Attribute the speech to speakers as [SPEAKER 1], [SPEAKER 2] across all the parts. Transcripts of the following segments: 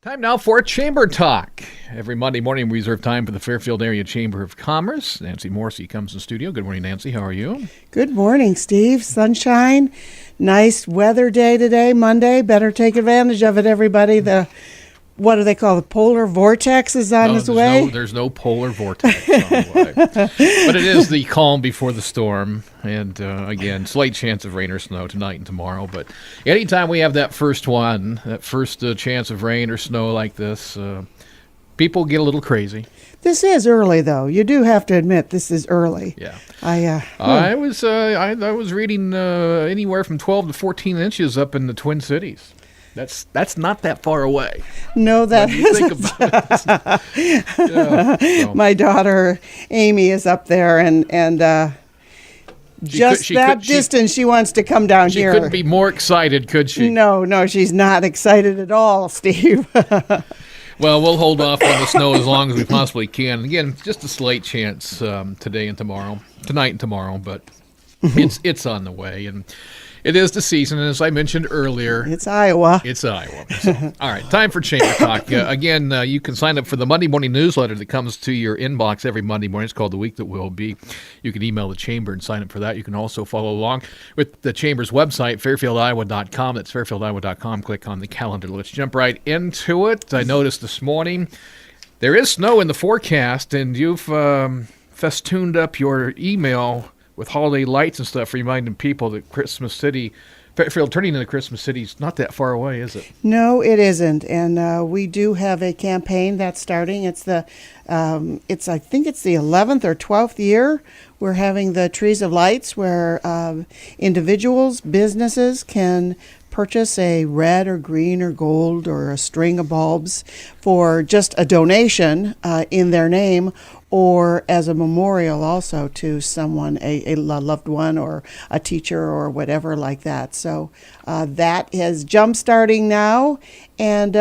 [SPEAKER 1] Time now for Chamber Talk. Every Monday morning, we reserve time for the Fairfield Area Chamber of Commerce. Nancy Morrissey comes in studio. Good morning, Nancy. How are you?
[SPEAKER 2] Good morning, Steve. Sunshine, nice weather day today, Monday. Better take advantage of it, everybody. What do they call the polar vortex is on its way?
[SPEAKER 1] There's no polar vortex on the way. But it is the calm before the storm. And again, slight chance of rain or snow tonight and tomorrow. But anytime we have that first chance of rain or snow like this, people get a little crazy.
[SPEAKER 2] This is early, though. You do have to admit this is early.
[SPEAKER 1] Yeah.
[SPEAKER 2] I
[SPEAKER 1] was reading anywhere from 12 to 14 inches up in the Twin Cities. That's not that far away.
[SPEAKER 2] No, that
[SPEAKER 1] isn't. Think about it. Yeah, so.
[SPEAKER 2] My daughter Amy is up there, and distance she wants to come down here.
[SPEAKER 1] She couldn't be more excited, could she?
[SPEAKER 2] No, she's not excited at all, Steve.
[SPEAKER 1] Well, we'll hold off on the snow as long as we possibly can. Again, just a slight chance tonight and tomorrow, but it's on the way, and it is the season, and as I mentioned earlier,
[SPEAKER 2] it's Iowa.
[SPEAKER 1] So, all right, time for Chamber Talk. Again, you can sign up for the Monday morning newsletter that comes to your inbox every Monday morning. It's called The Week That Will Be. You can email the Chamber and sign up for that. You can also follow along with the Chamber's website, fairfieldiowa.com. That's fairfieldiowa.com. Click on the calendar. Let's jump right into it. I noticed this morning there is snow in the forecast, and you've festooned up your email with holiday lights and stuff, reminding people that Fairfield turning into Christmas City is not that far away, is it?
[SPEAKER 2] No, it isn't. And we do have a campaign that's starting. I think it's the 11th or 12th year. We're having the Trees of Lights, where individuals, businesses can purchase a red or green or gold or a string of bulbs for just a donation in their name, or as a memorial also to someone, a loved one or a teacher or whatever like that. So that is jump-starting now. And,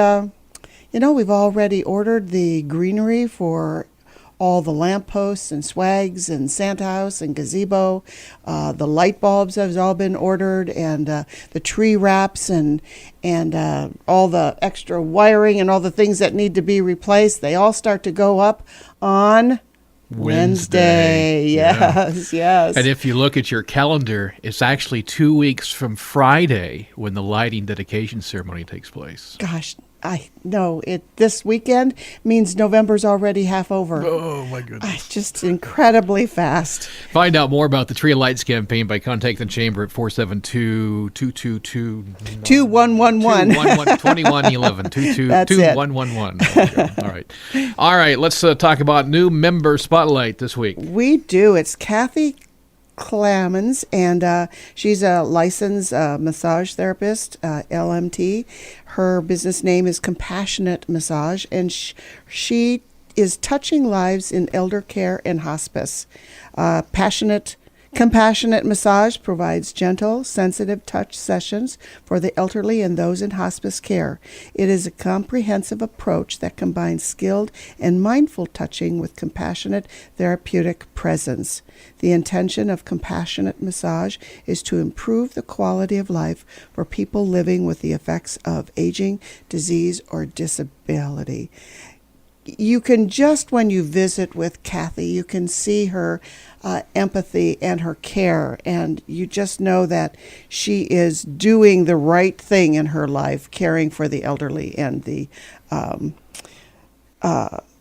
[SPEAKER 2] we've already ordered the greenery for all the lampposts and swags and Santa House and gazebo. The light bulbs have all been ordered, and the tree wraps and all the extra wiring and all the things that need to be replaced. They all start to go up on Wednesday. Yes.
[SPEAKER 1] And if you look at your calendar, it's actually 2 weeks from Friday when the lighting dedication ceremony takes place.
[SPEAKER 2] Gosh, I know this weekend means November's already half over.
[SPEAKER 1] Oh, my goodness.
[SPEAKER 2] Just incredibly fast.
[SPEAKER 1] Find out more about the Tree of Lights campaign by contacting the Chamber at 472-222-2111. 2111. 2111. All right, let's talk about new member spotlight this week.
[SPEAKER 2] We do. It's Kathy Clemens, and she's a licensed massage therapist, LMT. Her business name is Compassionate Massage, and she is touching lives in elder care and hospice. Compassionate Massage provides gentle, sensitive touch sessions for the elderly and those in hospice care. It is a comprehensive approach that combines skilled and mindful touching with compassionate therapeutic presence. The intention of Compassionate Massage is to improve the quality of life for people living with the effects of aging, disease, or disability. You can just, when you visit with Kathy, you can see her empathy and her care, and you just know that she is doing the right thing in her life, caring for the elderly and the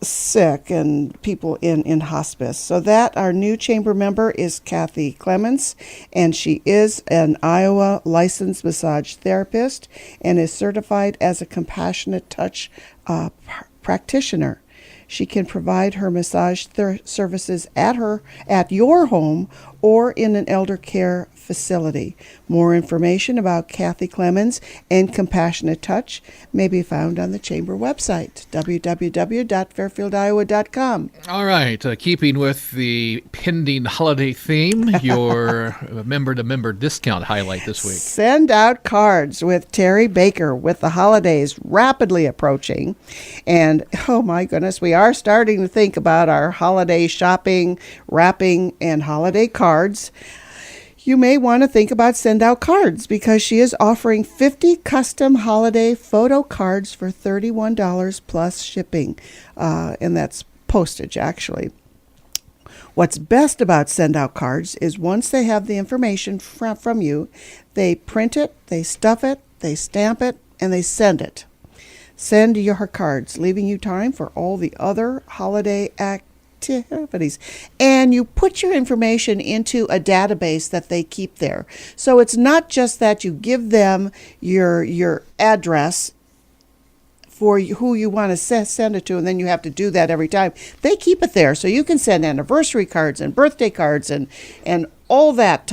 [SPEAKER 2] sick and people in hospice. So that our new chamber member is Kathy Clements, and she is an Iowa licensed massage therapist and is certified as a compassionate touch practitioner. She can provide her massage services at your home or in an elder care facility. More information about Kathy Clemens and Compassionate Touch may be found on the Chamber website, www.fairfieldiowa.com.
[SPEAKER 1] All right, keeping with the pending holiday theme, your member-to-member discount highlight this week.
[SPEAKER 2] Send out cards with Terry Baker with the holidays rapidly approaching. And, oh my goodness, we are starting to think about our holiday shopping, wrapping, and holiday cards. you may want to think about Send Out Cards, because she is offering 50 custom holiday photo cards for $31 plus shipping. And that's postage, actually. What's best about Send Out Cards is once they have the information from you, they print it, they stuff it, they stamp it, and they send it. Send your cards, leaving you time for all the other holiday activities. And you put your information into a database that they keep there. So it's not just that you give them your address for who you want to send it to, and then you have to do that every time. They keep it there, so you can send anniversary cards and birthday cards and all that,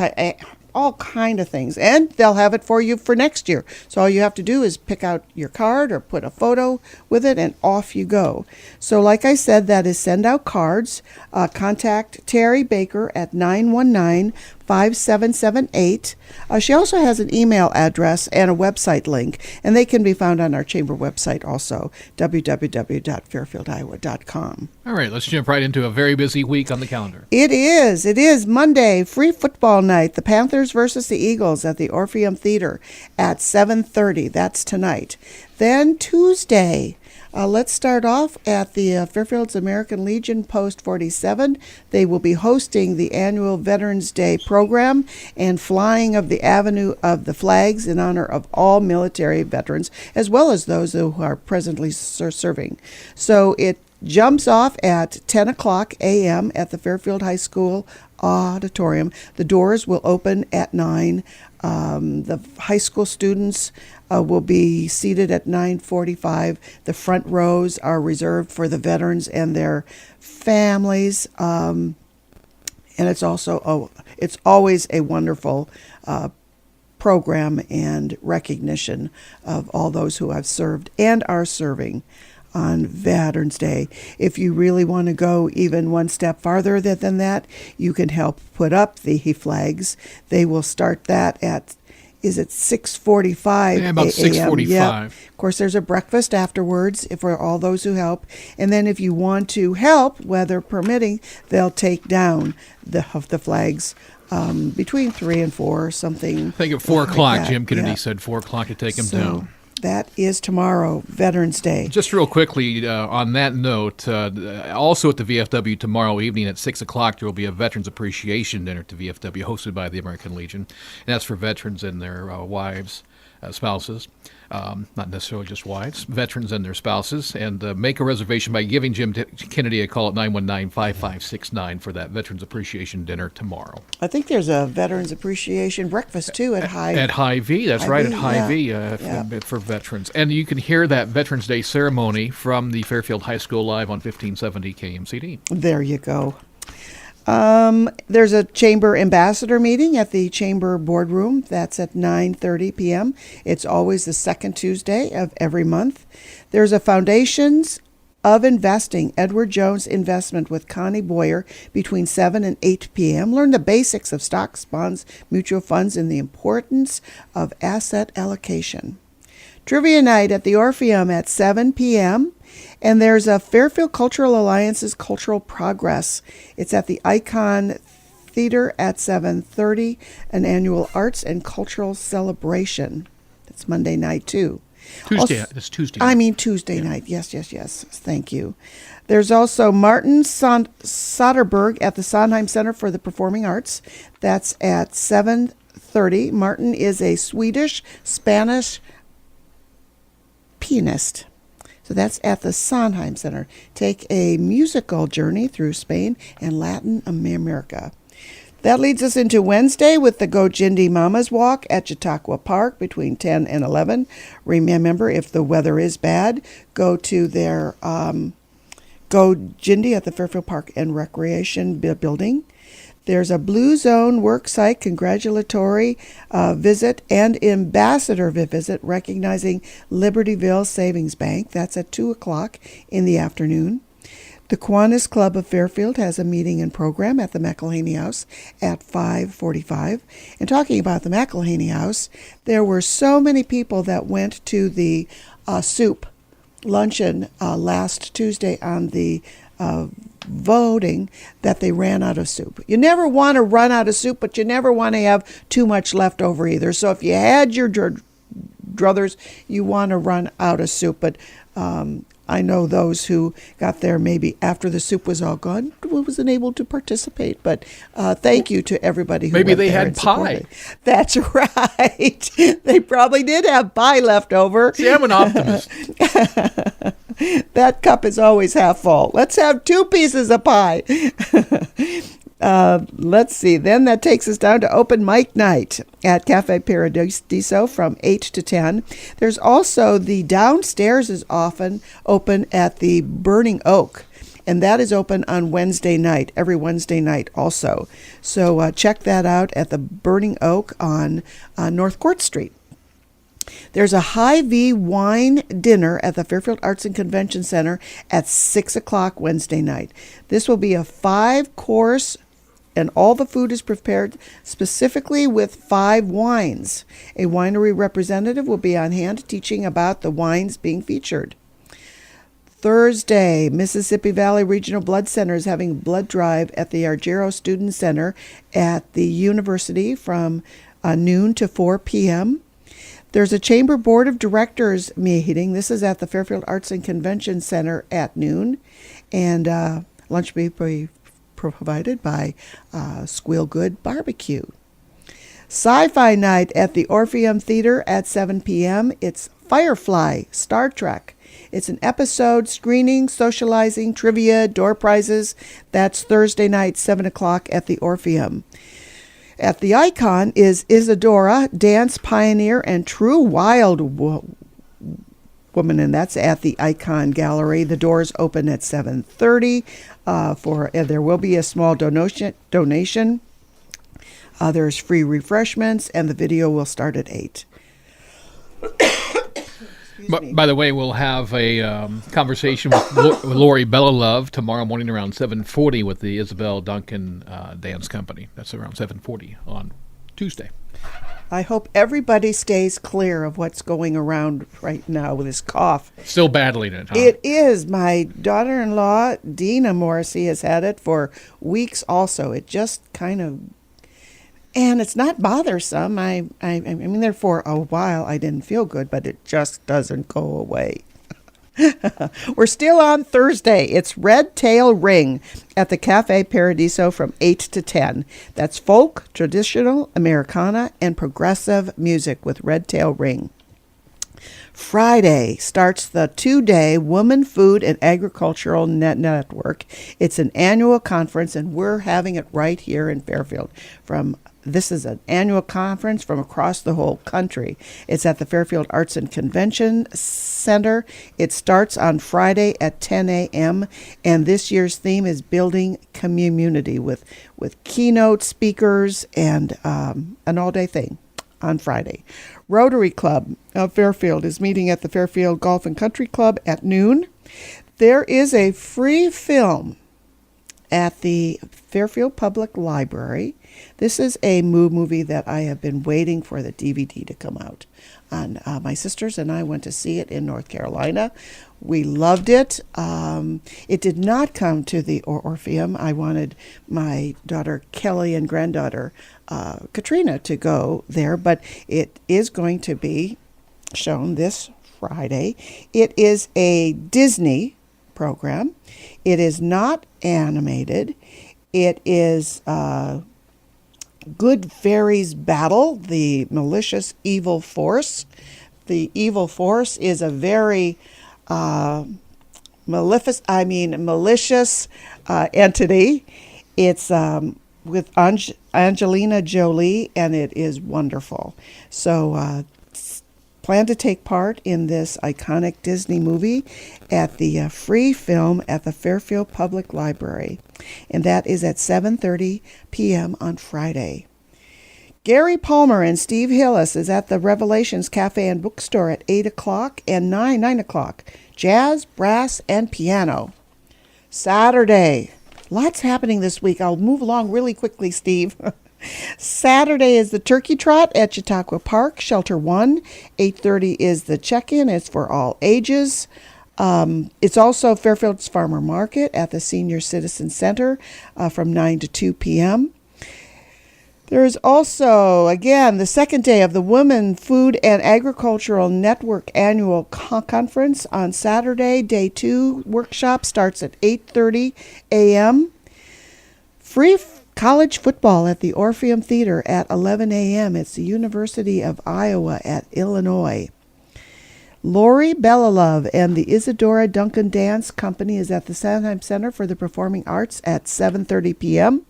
[SPEAKER 2] all kind of things. And they'll have it for you for next year. So all you have to do is pick out your card or put a photo with it, and off you go. So like I said, that is Send Out Cards. Contact Terry Baker at 919-5778. She also has an email address and a website link, and they can be found on our chamber website also, www.fairfieldiowa.com.
[SPEAKER 1] All right, let's jump right into a very busy week on the calendar.
[SPEAKER 2] It is Monday, free football night, the Panthers versus the Eagles at the Orpheum Theater at 7:30. That's tonight. Then Tuesday, let's start off at the Fairfield's American Legion Post 47. They will be hosting the annual Veterans Day program and flying of the Avenue of the Flags in honor of all military veterans, as well as those who are presently serving. So it jumps off at 10 o'clock a.m. at the Fairfield High School auditorium. The doors will open at 9. The high school students will be seated at 9:45. The front rows are reserved for the veterans and their families. And it's also it's always a wonderful program and recognition of all those who have served and are serving on Veterans Day. If you really want to go even one step farther than that, you can help put up the flags. They will start that at, is it 6:45
[SPEAKER 1] Yeah, about 6:45.
[SPEAKER 2] Yep. Of course, there's a breakfast afterwards for all those who help. And then if you want to help, weather permitting, they'll take down the flags between 3 and 4, something.
[SPEAKER 1] I think at 4 o'clock,
[SPEAKER 2] that.
[SPEAKER 1] Jim Kennedy
[SPEAKER 2] Yeah.
[SPEAKER 1] said 4 o'clock to take them
[SPEAKER 2] So
[SPEAKER 1] down.
[SPEAKER 2] that is tomorrow, Veterans Day.
[SPEAKER 1] Just real quickly, on that note, also at the VFW tomorrow evening at 6 o'clock, there will be a Veterans Appreciation Dinner at the VFW hosted by the American Legion. And that's for veterans and their wives, spouses. Not necessarily just wives, veterans and their spouses. And make a reservation by giving Jim Kennedy a call at 919-5569 for that Veterans Appreciation Dinner tomorrow.
[SPEAKER 2] I think there's a Veterans Appreciation breakfast, too, at High.
[SPEAKER 1] At Hy-Vee, that's
[SPEAKER 2] Hy-Vee,
[SPEAKER 1] right, at Hy-Vee
[SPEAKER 2] yeah.
[SPEAKER 1] for veterans. And you can hear that Veterans Day ceremony from the Fairfield High School live on 1570 KMCD.
[SPEAKER 2] There you go. There's a Chamber Ambassador meeting at the Chamber Boardroom. That's at 9:30 p.m. It's always the second Tuesday of every month. There's a Foundations of Investing, Edward Jones Investment with Connie Boyer between 7 and 8 p.m. Learn the basics of stocks, bonds, mutual funds, and the importance of asset allocation. Trivia night at the Orpheum at 7 p.m. And there's a Fairfield Cultural Alliance's Cultural Progress. It's at the Icon Theater at 7:30, an annual arts and cultural celebration. It's Monday night, too.
[SPEAKER 1] Tuesday. It's Tuesday night.
[SPEAKER 2] Tuesday night. Yes. Thank you. There's also Martin Soderberg at the Sondheim Center for the Performing Arts. That's at 7:30. Martin is a Swedish-Spanish pianist. So that's at the Sondheim Center. Take a musical journey through Spain and Latin America. That leads us into Wednesday with the Go Jindy Mamas Walk at Chautauqua Park between 10 and 11. Remember, if the weather is bad, go to their Go Jindy at the Fairfield Park and Recreation Building. There's a Blue Zone worksite congratulatory visit and ambassador visit recognizing Libertyville Savings Bank. That's at 2 o'clock in the afternoon. The Kiwanis Club of Fairfield has a meeting and program at the McElhaney House at 5:45. And talking about the McElhaney House, there were so many people that went to the soup luncheon last Tuesday on the voting that they ran out of soup. You never want to run out of soup, but you never want to have too much left over either. So if you had your druthers, you want to run out of soup. But I know those who got there maybe after the soup was all gone, wasn't able to participate. But thank you to everybody who
[SPEAKER 1] Maybe
[SPEAKER 2] went
[SPEAKER 1] they
[SPEAKER 2] there
[SPEAKER 1] had
[SPEAKER 2] and
[SPEAKER 1] pie.
[SPEAKER 2] supported. That's right. They probably did have pie left over.
[SPEAKER 1] See, I'm an optimist.
[SPEAKER 2] That cup is always half full. Let's have 2 pieces of pie. Let's see. Then that takes us down to open mic night at Cafe Paradiso from 8 to 10. There's also the downstairs is often open at the Burning Oak, and that is open on Wednesday night, every Wednesday night also. So check that out at the Burning Oak on North Court Street. There's a Hy-Vee wine dinner at the Fairfield Arts and Convention Center at 6 o'clock Wednesday night. This will be a 5-course, and all the food is prepared specifically with 5 wines. A winery representative will be on hand teaching about the wines being featured. Thursday, Mississippi Valley Regional Blood Center is having a blood drive at the Argero Student Center at the university from noon to 4 p.m. There's a Chamber Board of Directors meeting. This is at the Fairfield Arts and Convention Center at noon. And lunch will be provided by Squeal Good Barbecue. Sci-Fi Night at the Orpheum Theater at 7 p.m. It's Firefly, Star Trek. It's an episode, screening, socializing, trivia, door prizes. That's Thursday night, 7 o'clock at the Orpheum. At the Icon is Isadora, dance pioneer and true wild woman, and that's at the Icon Gallery. The doors open at 7:30. There will be a small donation. There's free refreshments, and the video will start at 8.
[SPEAKER 1] By the way, we'll have a conversation with Lori Bellalove tomorrow morning around 7:40 with the Isabel Duncan Dance Company. That's around 7:40 on Tuesday.
[SPEAKER 2] I hope everybody stays clear of what's going around right now with this cough.
[SPEAKER 1] Still battling it, huh?
[SPEAKER 2] It is. My daughter-in-law, Dina Morrissey, has had it for weeks also. It just kind of... And it's not bothersome. I mean, there for a while I didn't feel good, but it just doesn't go away. We're still on Thursday. It's Red Tail Ring at the Cafe Paradiso from 8 to 10. That's folk, traditional, Americana, and progressive music with Red Tail Ring. Friday starts the 2-day Woman, Food, and Agricultural Network. It's an annual conference, and we're having it right here in Fairfield. This is an annual conference from across the whole country. It's at the Fairfield Arts and Convention Center. It starts on Friday at 10 a.m., and this year's theme is Building Community with keynote speakers and an all-day thing on Friday. Rotary Club of Fairfield is meeting at the Fairfield Golf and Country Club at noon. There is a free film at the Fairfield Public Library. This is a movie that I have been waiting for the DVD to come out. And my sisters and I went to see it in North Carolina. We loved it. It did not come to the Orpheum. I wanted my daughter Kelly and granddaughter Katrina to go there, but it is going to be shown this Friday. It is a Disney program. It is not animated. It is Good Fairies Battle, the malicious evil force. The evil force is a very malicious entity. It's with Angelina Jolie, and it is wonderful. So plan to take part in this iconic Disney movie at the free film at the Fairfield Public Library, and that is at 7:30 p.m. on Friday. Gary Palmer and Steve Hillis is at the Revelations Cafe and Bookstore at 8 o'clock and 9 o'clock. Jazz, brass, and piano. Saturday. Lots happening this week. I'll move along really quickly, Steve. Saturday is the Turkey Trot at Chautauqua Park, Shelter 1. 8:30 is the check-in. It's for all ages. It's also Fairfield's Farmer Market at the Senior Citizen Center from 9 to 2 p.m. There is also, again, the second day of the Women Food and Agricultural Network Annual Conference on Saturday. Day 2 workshop starts at 8:30 a.m. Free college football at the Orpheum Theater at 11 a.m. It's the University of Iowa at Illinois. Lori Belalove and the Isadora Duncan Dance Company is at the Sondheim Center for the Performing Arts at 7:30 p.m.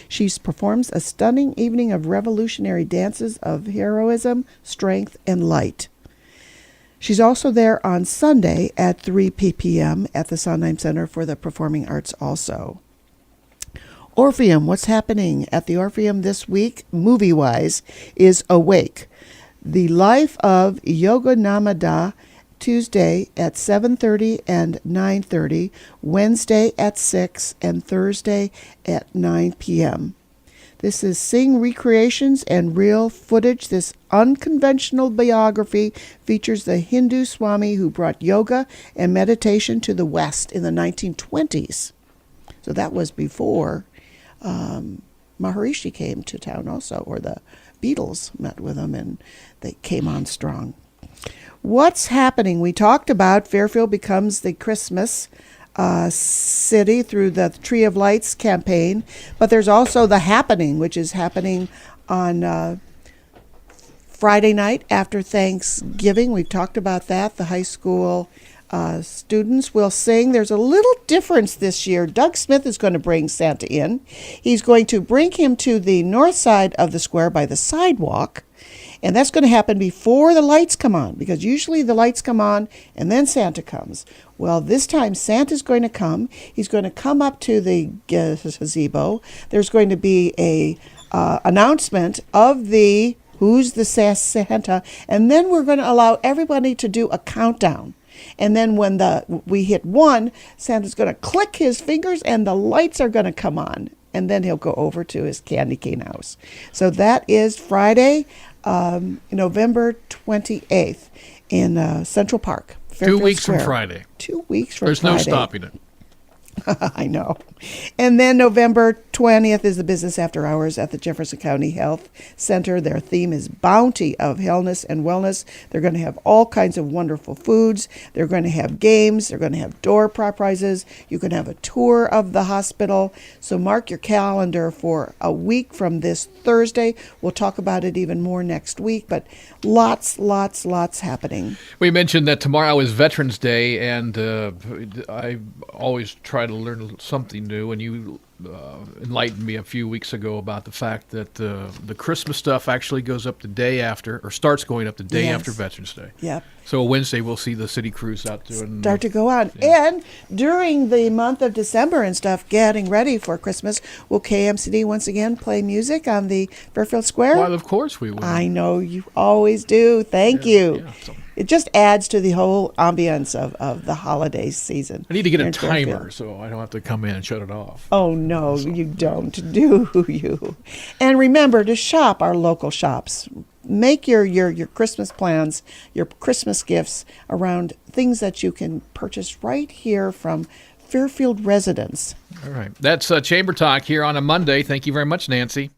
[SPEAKER 2] She performs a stunning evening of revolutionary dances of heroism, strength, and light. She's also there on Sunday at 3 p.m. at the Sondheim Center for the Performing Arts also. Orpheum, what's happening at the Orpheum this week, movie-wise, is Awake. The Life of Yogananda, Tuesday at 7:30 and 9:30, Wednesday at 6, and Thursday at 9 p.m. This is Sing Recreations and Real Footage. This unconventional biography features the Hindu Swami who brought yoga and meditation to the West in the 1920s. So that was before Maharishi came to town also, or the Beatles met with him and they came on strong. What's happening? We talked about Fairfield becomes the Christmas city through the Tree of Lights campaign, but there's also the Happening, which is happening on Friday night after Thanksgiving. We've talked about that. The high school students will sing. There's a little difference this year. Doug Smith is going to bring Santa in. He's going to bring him to the north side of the square by the sidewalk. And that's going to happen before the lights come on, because usually the lights come on and then Santa comes. Well, this time Santa's going to come. He's going to come up to the gazebo. There's going to be a announcement of the who's the Santa, and then we're going to allow everybody to do a countdown. And then when we hit 1, Santa's going to click his fingers and the lights are going to come on. And then he'll go over to his candy cane house. So that is Friday, November 28th in Central Park.
[SPEAKER 1] Fairfield 2 weeks
[SPEAKER 2] Square.
[SPEAKER 1] from Friday.
[SPEAKER 2] 2 weeks from
[SPEAKER 1] There's
[SPEAKER 2] Friday.
[SPEAKER 1] no stopping it.
[SPEAKER 2] I know. And then November 20th is the Business After Hours at the Jefferson County Health Center. Their theme is Bounty of Healness and Wellness. They're going to have all kinds of wonderful foods. They're going to have games. They're going to have door prizes. You can have a tour of the hospital. So mark your calendar for a week from this Thursday. We'll talk about it even more next week, but lots happening.
[SPEAKER 1] We mentioned that tomorrow is Veterans Day, and I always try to learn something new, and you enlightened me a few weeks ago about the fact that the Christmas stuff actually goes up the day after, or starts going up the day after Veterans Day.
[SPEAKER 2] Yep.
[SPEAKER 1] So Wednesday we'll see the city crews out doing
[SPEAKER 2] start to go out. Yeah. And during the month of December and stuff, getting ready for Christmas, will KMCD once again play music on the Fairfield Square?
[SPEAKER 1] Well, of course we will.
[SPEAKER 2] I know you always do. Thank you.
[SPEAKER 1] Yeah, so.
[SPEAKER 2] It just adds to the whole ambience of the holiday season.
[SPEAKER 1] I need to get a
[SPEAKER 2] in
[SPEAKER 1] timer
[SPEAKER 2] Fairfield.
[SPEAKER 1] so I don't have to come in and shut it off.
[SPEAKER 2] Oh, no, you don't, do you? And remember to shop our local shops. Make your Christmas plans, your Christmas gifts around things that you can purchase right here from Fairfield residents.
[SPEAKER 1] All right. That's Chamber Talk here on a Monday. Thank you very much, Nancy.